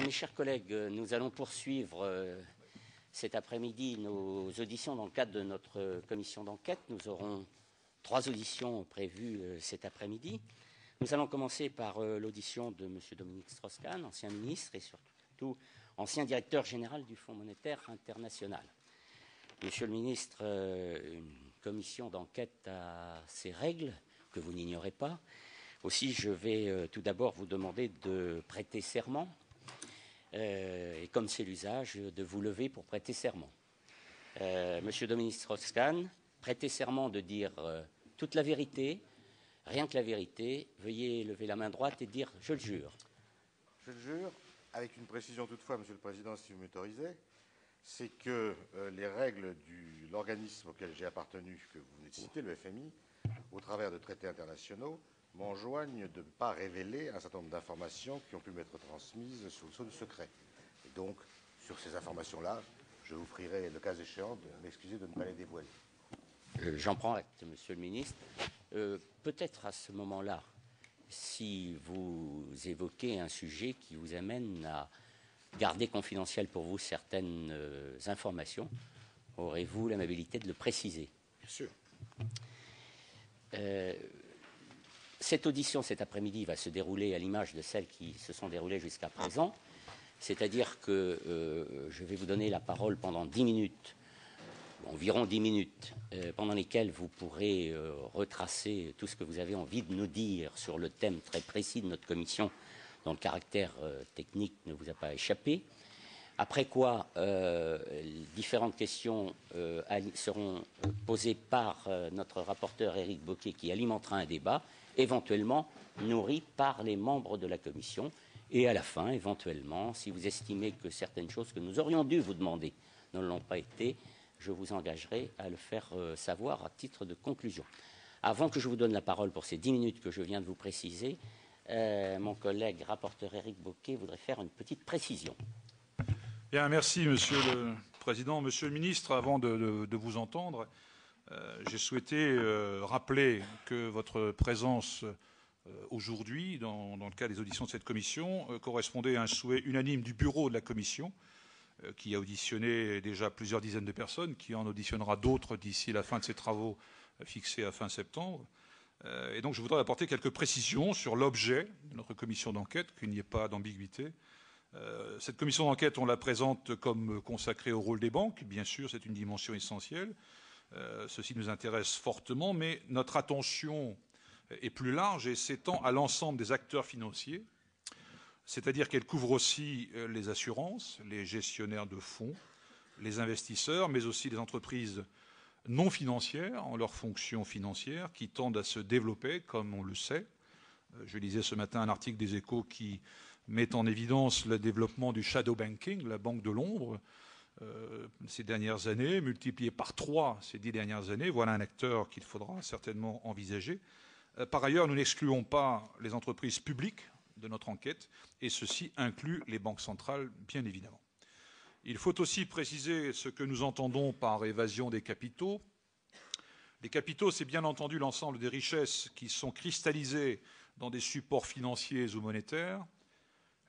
Mes chers collègues, nous allons poursuivre cet après-midi nos auditions dans le cadre de notre commission d'enquête. Nous aurons 3 auditions prévues cet après-midi. Nous allons commencer par l'audition de M. Dominique Strauss-Kahn, ancien ministre et surtout ancien directeur général du Fonds monétaire international. Monsieur le ministre, une commission d'enquête a ses règles que vous n'ignorez pas. Aussi, je vais tout d'abord vous demander de prêter serment. Et comme c'est l'usage, de vous lever pour prêter serment. Monsieur Dominique Strauss-Kahn, prêtez serment de dire toute la vérité, rien que la vérité. Veuillez lever la main droite et dire « je le jure ». Je le jure, avec une précision toutefois, Monsieur le Président, si vous m'autorisez, c'est que les règles de l'organisme auquel j'ai appartenu, que vous venez de citer, le FMI, au travers de traités internationaux, m'enjoignent de ne pas révéler un certain nombre d'informations qui ont pu m'être transmises sous le sceau du secret. Et donc, sur ces informations-là, je vous prierai, le cas échéant, de m'excuser de ne pas les dévoiler. J'en prends acte, Monsieur le ministre. Peut-être à ce moment-là, si vous évoquez un sujet qui vous amène à garder confidentiel pour vous certaines informations, aurez-vous l'amabilité de le préciser? Bien sûr. Cette audition cet après-midi va se dérouler à l'image de celles qui se sont déroulées jusqu'à présent, c'est-à-dire que je vais vous donner la parole pendant 10 minutes, environ 10 minutes, pendant lesquelles vous pourrez retracer tout ce que vous avez envie de nous dire sur le thème très précis de notre commission, dont le caractère technique ne vous a pas échappé. Après quoi, différentes questions seront posées par notre rapporteur Éric Bocquet, qui alimentera un débat, éventuellement nourri par les membres de la commission. Et à la fin, éventuellement, si vous estimez que certaines choses que nous aurions dû vous demander ne l'ont pas été, je vous engagerai à le faire savoir à titre de conclusion. Avant que je vous donne la parole pour ces 10 minutes que je viens de vous préciser, mon collègue rapporteur Éric Bocquet voudrait faire une petite précision. Bien, merci, Monsieur le Président. Monsieur le Ministre, avant de vous entendre, j'ai souhaité rappeler que votre présence aujourd'hui, dans le cadre des auditions de cette commission, correspondait à un souhait unanime du bureau de la commission, qui a auditionné déjà plusieurs dizaines de personnes, qui en auditionnera d'autres d'ici la fin de ses travaux fixés à fin septembre. Et donc je voudrais apporter quelques précisions sur l'objet de notre commission d'enquête, qu'il n'y ait pas d'ambiguïté. Cette commission d'enquête, on la présente comme consacrée au rôle des banques. Bien sûr, c'est une dimension essentielle. Ceci nous intéresse fortement, mais notre attention est plus large et s'étend à l'ensemble des acteurs financiers, c'est-à-dire qu'elle couvre aussi les assurances, les gestionnaires de fonds, les investisseurs, mais aussi les entreprises non financières en leur fonction financière qui tendent à se développer, comme on le sait. Je lisais ce matin un article des Échos qui met en évidence le développement du shadow banking, la banque de l'ombre, ces dernières années, multiplié par 3 ces 10 dernières années. Voilà un acteur qu'il faudra certainement envisager. Par ailleurs, nous n'excluons pas les entreprises publiques de notre enquête, et ceci inclut les banques centrales, bien évidemment. Il faut aussi préciser ce que nous entendons par évasion des capitaux. Les capitaux, c'est bien entendu l'ensemble des richesses qui sont cristallisées dans des supports financiers ou monétaires.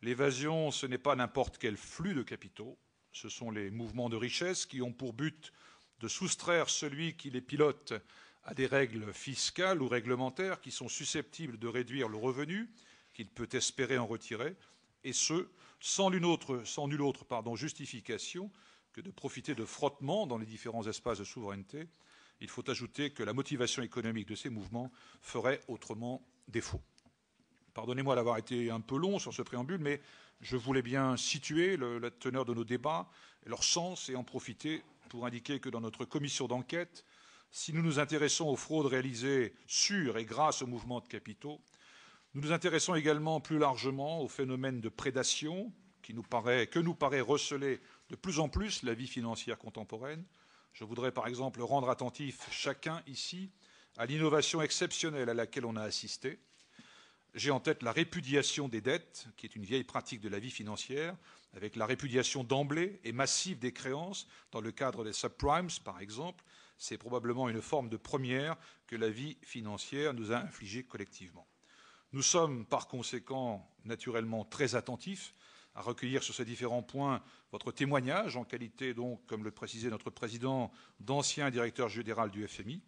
L'évasion, ce n'est pas n'importe quel flux de capitaux. Ce sont les mouvements de richesse qui ont pour but de soustraire celui qui les pilote à des règles fiscales ou réglementaires qui sont susceptibles de réduire le revenu qu'il peut espérer en retirer, et ce, sans nulle autre justification que de profiter de frottements dans les différents espaces de souveraineté. Il faut ajouter que la motivation économique de ces mouvements ferait autrement défaut. Pardonnez-moi d'avoir été un peu long sur ce préambule, mais je voulais bien situer la teneur de nos débats, leur sens, et en profiter pour indiquer que dans notre commission d'enquête, si nous nous intéressons aux fraudes réalisées sur et grâce au mouvement de capitaux, nous nous intéressons également plus largement au phénomène de prédation que nous paraît receler de plus en plus la vie financière contemporaine. Je voudrais par exemple rendre attentif chacun ici à l'innovation exceptionnelle à laquelle on a assisté. J'ai en tête la répudiation des dettes, qui est une vieille pratique de la vie financière, avec la répudiation d'emblée et massive des créances dans le cadre des subprimes, par exemple. C'est probablement une forme de première que la vie financière nous a infligée collectivement. Nous sommes par conséquent naturellement très attentifs à recueillir sur ces différents points votre témoignage en qualité, donc, comme le précisait notre président, d'ancien directeur général du FMI,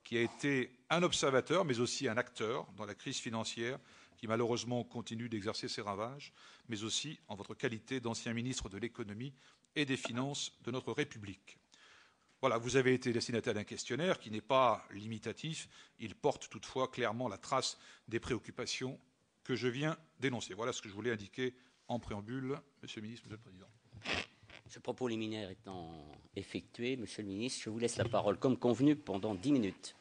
qui a été un observateur, mais aussi un acteur dans la crise financière qui malheureusement continue d'exercer ses ravages, mais aussi en votre qualité d'ancien ministre de l'économie et des finances de notre République. Voilà, vous avez été destinataire d'un questionnaire qui n'est pas limitatif, il porte toutefois clairement la trace des préoccupations que je viens d'énoncer. Voilà ce que je voulais indiquer en préambule, Monsieur le Ministre, Monsieur le Président. Ce propos liminaire étant effectué, Monsieur le Ministre, je vous laisse la parole comme convenu pendant 10 minutes.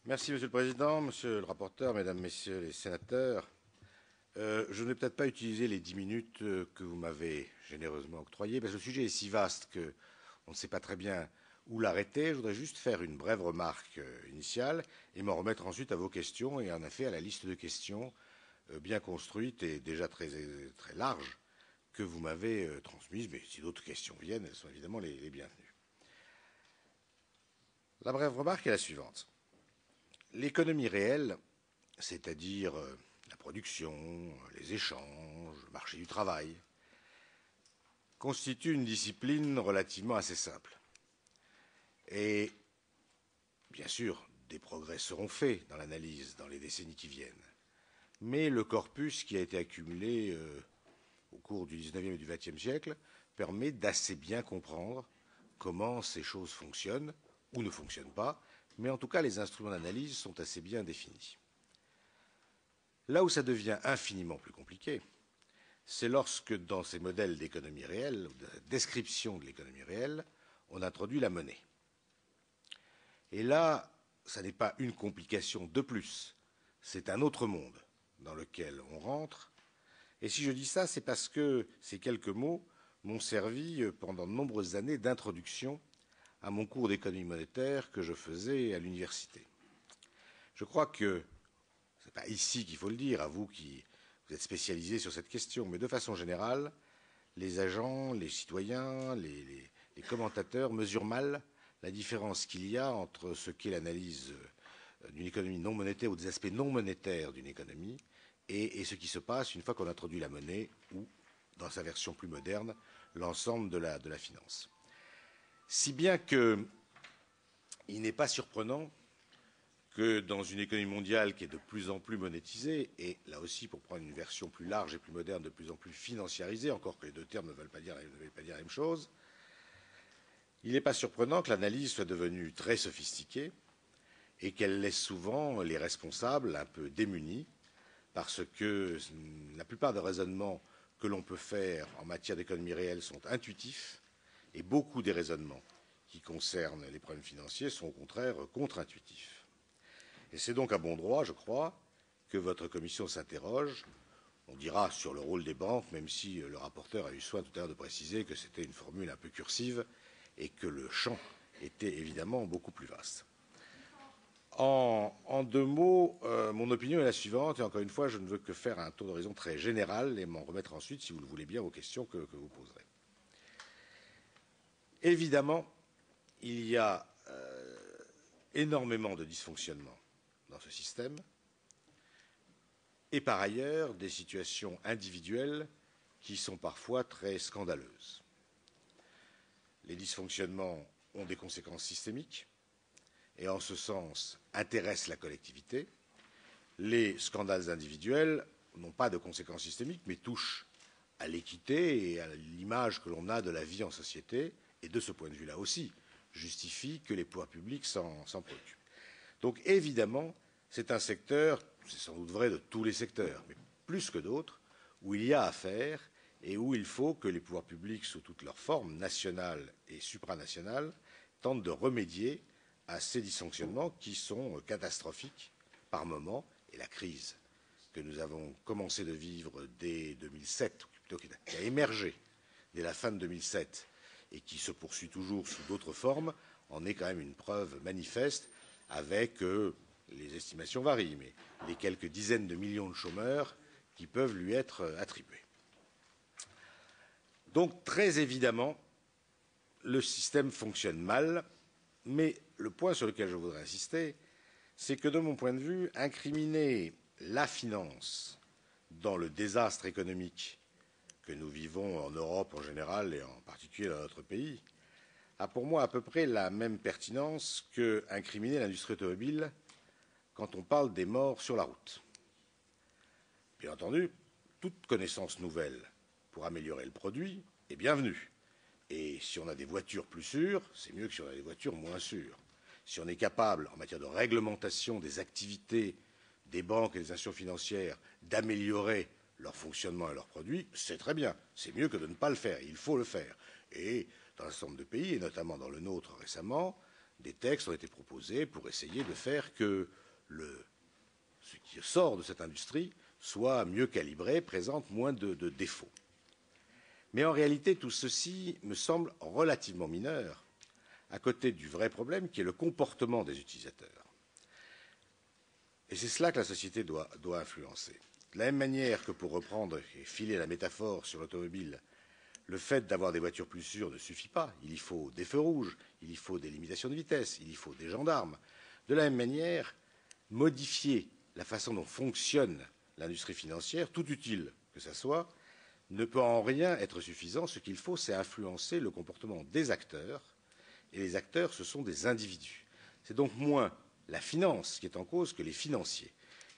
Merci, Monsieur le Président, Monsieur le rapporteur, Mesdames, Messieurs les sénateurs. Je ne vais peut-être pas utiliser les 10 minutes que vous m'avez généreusement octroyées, parce que le sujet est si vaste qu'on ne sait pas très bien où l'arrêter. Je voudrais juste faire une brève remarque initiale et m'en remettre ensuite à vos questions et en effet à la liste de questions bien construite et déjà très large que vous m'avez transmise. Mais si d'autres questions viennent, elles sont évidemment les bienvenues. La brève remarque est la suivante. L'économie réelle, c'est-à-dire la production, les échanges, le marché du travail, constitue une discipline relativement assez simple. Et bien sûr, des progrès seront faits dans l'analyse dans les décennies qui viennent. Mais le corpus qui a été accumulé au cours du XIXe et du XXe siècle permet d'assez bien comprendre comment ces choses fonctionnent ou ne fonctionnent pas, mais en tout cas les instruments d'analyse sont assez bien définis. Là où ça devient infiniment plus compliqué, c'est lorsque dans ces modèles d'économie réelle, de description de l'économie réelle, on introduit la monnaie. Et là, ça n'est pas une complication de plus, c'est un autre monde dans lequel on rentre. Et si je dis ça, c'est parce que ces quelques mots m'ont servi pendant de nombreuses années d'introduction à mon cours d'économie monétaire que je faisais à l'université. Je crois que, ce n'est pas ici qu'il faut le dire, à vous qui vous êtes spécialisés sur cette question, mais de façon générale, les agents, les citoyens, les commentateurs mesurent mal la différence qu'il y a entre ce qu'est l'analyse d'une économie non monétaire ou des aspects non monétaires d'une économie et ce qui se passe une fois qu'on introduit la monnaie ou, dans sa version plus moderne, l'ensemble de la finance. Si bien qu'il n'est pas surprenant que dans une économie mondiale qui est de plus en plus monétisée, et là aussi, pour prendre une version plus large et plus moderne, de plus en plus financiarisée, encore que les deux termes ne veulent pas dire la même chose, il n'est pas surprenant que l'analyse soit devenue très sophistiquée et qu'elle laisse souvent les responsables un peu démunis, parce que la plupart des raisonnements que l'on peut faire en matière d'économie réelle sont intuitifs, et beaucoup des raisonnements qui concernent les problèmes financiers sont au contraire contre-intuitifs. Et c'est donc à bon droit, je crois, que votre commission s'interroge, on dira sur le rôle des banques, même si le rapporteur a eu soin tout à l'heure de préciser que c'était une formule un peu cursive et que le champ était évidemment beaucoup plus vaste. En deux mots, mon opinion est la suivante, et encore une fois, je ne veux que faire un tour d'horizon très général et m'en remettre ensuite, si vous le voulez bien, aux questions que vous poserez. Évidemment, il y a énormément de dysfonctionnements dans ce système, et par ailleurs, des situations individuelles qui sont parfois très scandaleuses. Les dysfonctionnements ont des conséquences systémiques, et en ce sens intéressent la collectivité. Les scandales individuels n'ont pas de conséquences systémiques, mais touchent à l'équité et à l'image que l'on a de la vie en société, et de ce point de vue-là aussi, justifient que les pouvoirs publics s'en préoccupent. Donc évidemment, c'est un secteur, c'est sans doute vrai de tous les secteurs, mais plus que d'autres, où il y a à faire et où il faut que les pouvoirs publics, sous toutes leurs formes, nationales et supranationales, tentent de remédier à ces dysfonctionnements qui sont catastrophiques par moment, et la crise que nous avons commencé de vivre dès 2007, ou plutôt qui a émergé dès la fin de 2007 et qui se poursuit toujours sous d'autres formes, en est quand même une preuve manifeste, avec, les estimations varient, mais les quelques dizaines de millions de chômeurs qui peuvent lui être attribués. Donc, très évidemment, le système fonctionne mal, mais le point sur lequel je voudrais insister, c'est que, de mon point de vue, incriminer la finance dans le désastre économique que nous vivons en Europe en général et en particulier dans notre pays a pour moi à peu près la même pertinence qu'incriminer l'industrie automobile quand on parle des morts sur la route. Bien entendu, toute connaissance nouvelle pour améliorer le produit est bienvenue. Et si on a des voitures plus sûres, c'est mieux que si on a des voitures moins sûres. Si on est capable, en matière de réglementation des activités des banques et des institutions financières, d'améliorer leur fonctionnement et leurs produits, c'est très bien. C'est mieux que de ne pas le faire. Il faut le faire. Et dans un certain nombre de pays, et notamment dans le nôtre récemment, des textes ont été proposés pour essayer de faire que ce qui sort de cette industrie soit mieux calibré, présente moins de défauts. Mais en réalité, tout ceci me semble relativement mineur à côté du vrai problème qui est le comportement des utilisateurs. Et c'est cela que la société doit influencer. De la même manière que, pour reprendre et filer la métaphore sur l'automobile, le fait d'avoir des voitures plus sûres ne suffit pas. Il y faut des feux rouges, il y faut des limitations de vitesse, il y faut des gendarmes. De la même manière, modifier la façon dont fonctionne l'industrie financière, tout utile que ça soit, ne peut en rien être suffisant. Ce qu'il faut, c'est influencer le comportement des acteurs. Et les acteurs, ce sont des individus. C'est donc moins la finance qui est en cause que les financiers.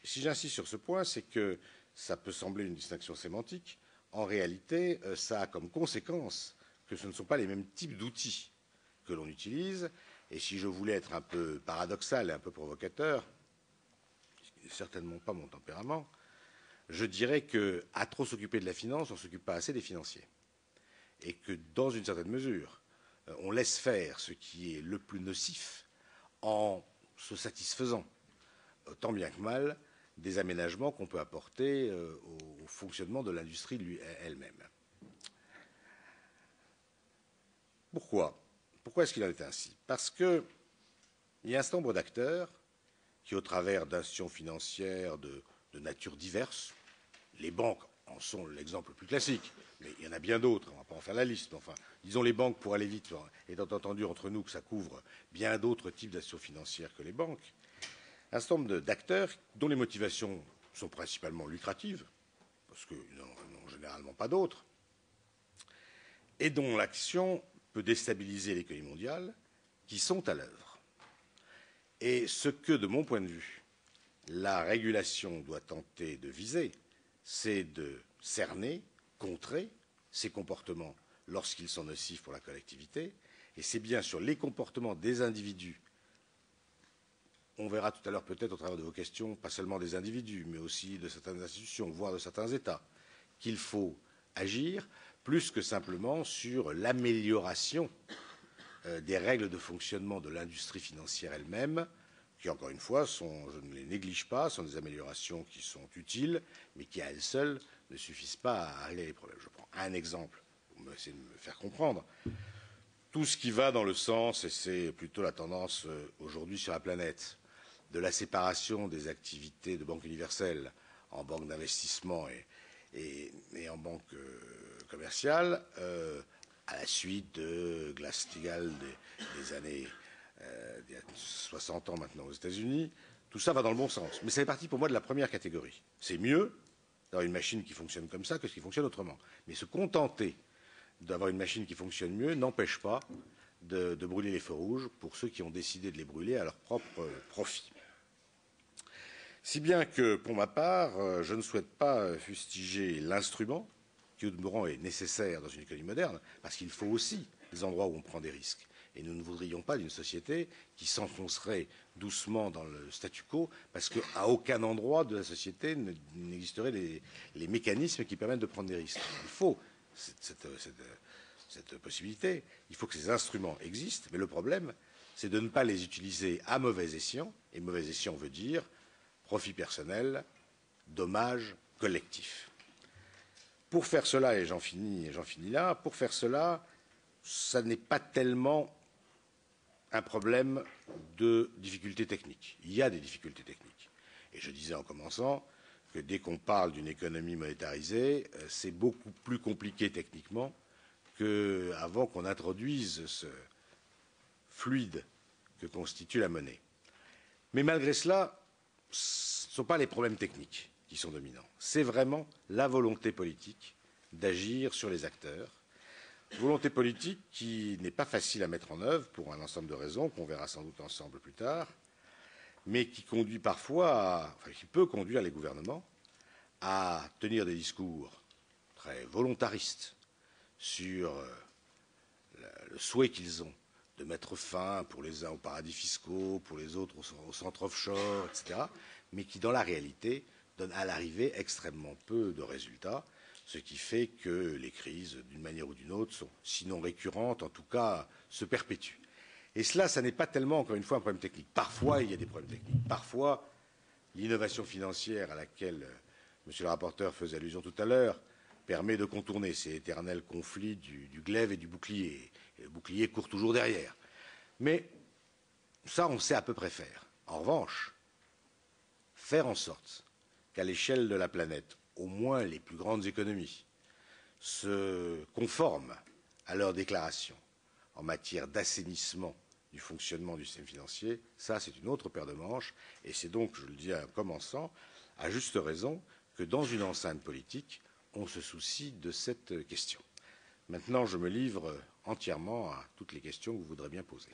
Et si j'insiste sur ce point, c'est que ça peut sembler une distinction sémantique. En réalité, ça a comme conséquence que ce ne sont pas les mêmes types d'outils que l'on utilise. Et si je voulais être un peu paradoxal et un peu provocateur, ce qui n'est certainement pas mon tempérament, je dirais qu'à trop s'occuper de la finance, on ne s'occupe pas assez des financiers. Et que, dans une certaine mesure, on laisse faire ce qui est le plus nocif en se satisfaisant, tant bien que mal, des aménagements qu'on peut apporter au fonctionnement de l'industrie elle-même. Pourquoi est-ce qu'il en est ainsi? Parce qu'il y a un certain nombre d'acteurs qui, au travers d'institutions financières de nature diverse, les banques en sont l'exemple le plus classique, mais il y en a bien d'autres, on ne va pas en faire la liste, mais enfin, disons les banques pour aller vite, étant entendu entre nous que ça couvre bien d'autres types d'institutions financières que les banques, un certain nombre d'acteurs dont les motivations sont principalement lucratives, parce qu'ils n'ont généralement pas d'autres, et dont l'action peut déstabiliser l'économie mondiale, qui sont à l'œuvre. Et ce que, de mon point de vue, la régulation doit tenter de viser, c'est de cerner, contrer ces comportements lorsqu'ils sont nocifs pour la collectivité, et c'est bien sur les comportements des individus. On verra tout à l'heure peut-être au travers de vos questions, pas seulement des individus, mais aussi de certaines institutions, voire de certains États, qu'il faut agir, plus que simplement sur l'amélioration des règles de fonctionnement de l'industrie financière elle-même, qui, encore une fois, je ne les néglige pas, sont des améliorations qui sont utiles, mais qui, à elles seules, ne suffisent pas à régler les problèmes. Je prends un exemple pour essayer de me faire comprendre. Tout ce qui va dans le sens, et c'est plutôt la tendance aujourd'hui sur la planète, de la séparation des activités de banque universelle en banque d'investissement et en banque commerciale, à la suite de Glass-Steagall des années il y a 60 ans maintenant aux États-Unis, tout ça va dans le bon sens. Mais ça fait partie pour moi de la première catégorie. C'est mieux d'avoir une machine qui fonctionne comme ça que ce qui fonctionne autrement. Mais se contenter d'avoir une machine qui fonctionne mieux n'empêche pas de brûler les feux rouges pour ceux qui ont décidé de les brûler à leur propre profit. Si bien que, pour ma part, je ne souhaite pas fustiger l'instrument, qui au demeurant est nécessaire dans une économie moderne, parce qu'il faut aussi des endroits où on prend des risques. Et nous ne voudrions pas d'une société qui s'enfoncerait doucement dans le statu quo, parce qu'à aucun endroit de la société n'existeraient les mécanismes qui permettent de prendre des risques. Il faut cette possibilité, il faut que ces instruments existent, mais le problème, c'est de ne pas les utiliser à mauvais escient, et mauvais escient veut dire profit personnel, dommage collectif. Pour faire cela, et j'en finis là, pour faire cela, ça n'est pas tellement un problème de difficultés techniques. Il y a des difficultés techniques. Et je disais en commençant que dès qu'on parle d'une économie monétarisée, c'est beaucoup plus compliqué techniquement qu'avant qu'on introduise ce fluide que constitue la monnaie. Mais malgré cela, ce ne sont pas les problèmes techniques qui sont dominants. C'est vraiment la volonté politique d'agir sur les acteurs. Volonté politique qui n'est pas facile à mettre en œuvre pour un ensemble de raisons qu'on verra sans doute ensemble plus tard, mais qui conduit parfois, qui peut conduire les gouvernements à tenir des discours très volontaristes sur le souhait qu'ils ont de mettre fin pour les uns aux paradis fiscaux, pour les autres aux centres offshore, etc., mais qui dans la réalité donnent à l'arrivée extrêmement peu de résultats, ce qui fait que les crises, d'une manière ou d'une autre, sont, sinon récurrentes, en tout cas se perpétuent. Et cela, ça n'est pas tellement, encore une fois, un problème technique. Parfois, il y a des problèmes techniques. Parfois, l'innovation financière à laquelle Monsieur le rapporteur faisait allusion tout à l'heure permet de contourner ces éternels conflits du glaive et du bouclier. Et le bouclier court toujours derrière. Mais ça, on sait à peu près faire. En revanche, faire en sorte qu'à l'échelle de la planète, au moins les plus grandes économies se conforment à leurs déclarations en matière d'assainissement du fonctionnement du système financier, ça c'est une autre paire de manches, et c'est donc, je le dis en commençant, à juste raison que dans une enceinte politique, on se soucie de cette question. Maintenant, je me livre entièrement à toutes les questions que vous voudrez bien poser.